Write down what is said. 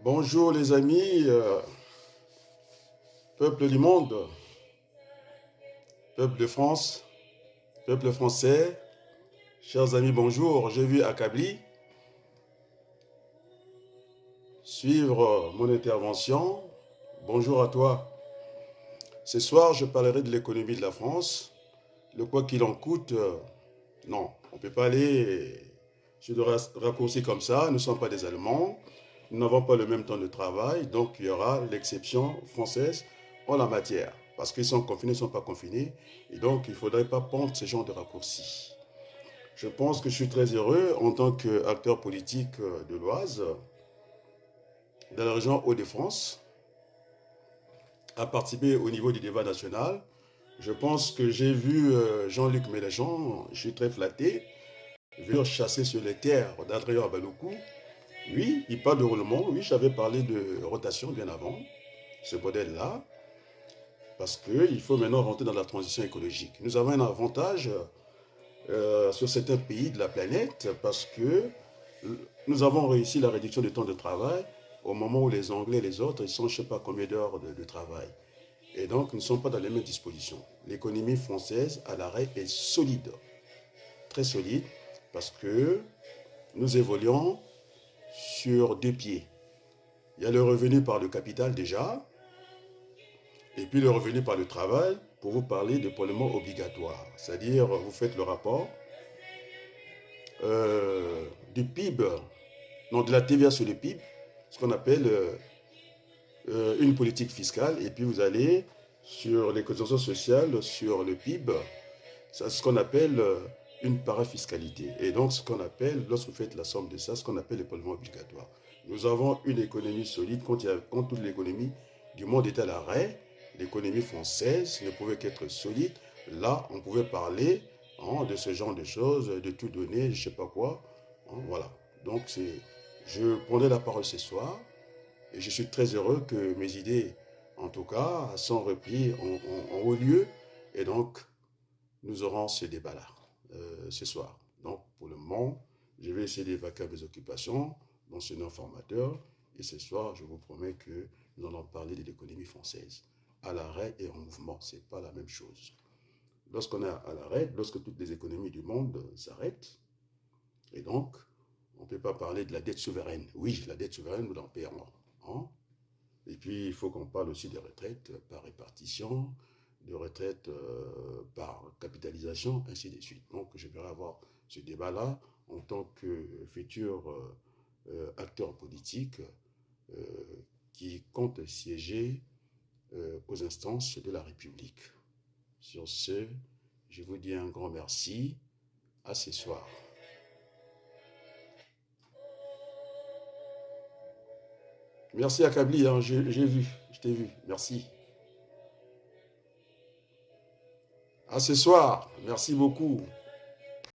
Bonjour les amis, peuple du monde, peuple de France, peuple français, chers amis, bonjour. J'ai vu Akabli suivre mon intervention. Bonjour à toi. Ce soir, je parlerai de l'économie de la France. Le quoi qu'il en coûte, non, on ne peut pas aller sur des raccourcis comme ça. Nous ne sommes pas des Allemands. Nous n'avons pas le même temps de travail, donc il y aura l'exception française en la matière. Parce qu'ils sont confinés, ils ne sont pas confinés. Et donc, il ne faudrait pas prendre ce genre de raccourcis. Je pense que je suis très heureux en tant qu'acteur politique de l'Oise, dans la région Hauts-de-France, à participer au niveau du débat national. Je pense que j'ai vu Jean-Luc Mélenchon, je suis très flatté, venir chasser sur les terres d'Adrien Baloukou. Oui, il parle de roulement. Oui, j'avais parlé de rotation bien avant, ce modèle-là, parce qu'il faut maintenant rentrer dans la transition écologique. Nous avons un avantage sur certains pays de la planète parce que nous avons réussi la réduction du temps de travail au moment où les Anglais et les autres, ils sont je ne sais pas combien d'heures de travail. Et donc, nous ne sommes pas dans les mêmes dispositions. L'économie française, à l'arrêt, est solide, très solide, parce que nous évoluons sur deux pieds. Il y a le revenu par le capital déjà, et puis le revenu par le travail, pour vous parler de prélèvement obligatoire. C'est-à-dire, vous faites le rapport du PIB, non, de la TVA sur le PIB, ce qu'on appelle une politique fiscale, et puis vous allez sur les cotisations sociales, sur le PIB, c'est ce qu'on appelle une parafiscalité. Et donc, ce qu'on appelle, lorsque vous faites la somme de ça, ce qu'on appelle le prélèvement obligatoire. Nous avons une économie solide quand toute l'économie du monde est à l'arrêt. L'économie française ne pouvait qu'être solide. Là, on pouvait parler de ce genre de choses, de tout donner, je ne sais pas quoi. Voilà. Donc, je prendrai la parole ce soir et je suis très heureux que mes idées, en tout cas, sont reprises en haut lieu. Et donc, nous aurons ce débat-là ce soir. Donc, pour le moment, je vais essayer d'évacuer mes occupations, d'enseigner formateur. Et ce soir, je vous promets que nous allons parler de l'économie française. À l'arrêt et en mouvement, ce n'est pas la même chose. Lorsqu'on est à l'arrêt, lorsque toutes les économies du monde s'arrêtent, et donc, on ne peut pas parler de la dette souveraine. Oui, la dette souveraine, nous l'en payons. Et puis, il faut qu'on parle aussi des retraites par répartition, de retraite par capitalisation, ainsi de suite. Donc, je vais avoir ce débat-là en tant que futur acteur politique qui compte siéger aux instances de la République. Sur ce, je vous dis un grand merci. À ce soir. Merci Akabli, hein, j'ai vu, je t'ai vu. Merci. À ce soir. Merci beaucoup.